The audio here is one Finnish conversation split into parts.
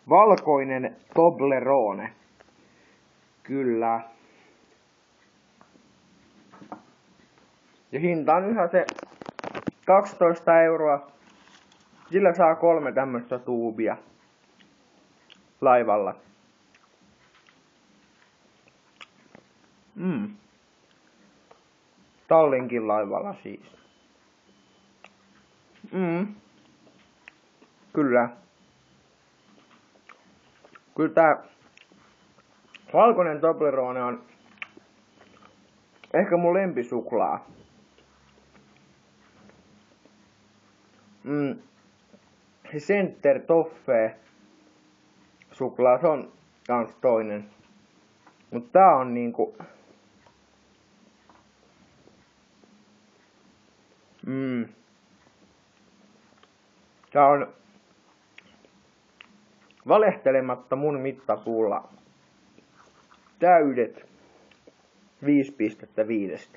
Valkoinen Toblerone. Kyllä. Ja hinta on yhä se 12 €. Sillä saa 3 tämmöstä tuubia laivalla. Tallinkin laivalla siis. Kyllä. Kyllä tää valkoinen Toblerone on ehkä mun lempisuklaa. Se Center Toffee suklaa, se on kans toinen. Mut tää on niinku tää on valehtelematta mun mittapuulla täydet 5 pistettä 5.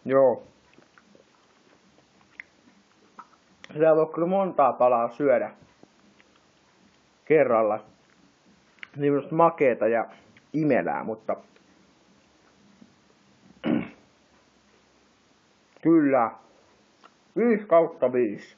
Joo. Sitä voi kyllä montaa palaa syödä kerralla. Niin just makeeta ja imelää, mutta kyllä 5/5.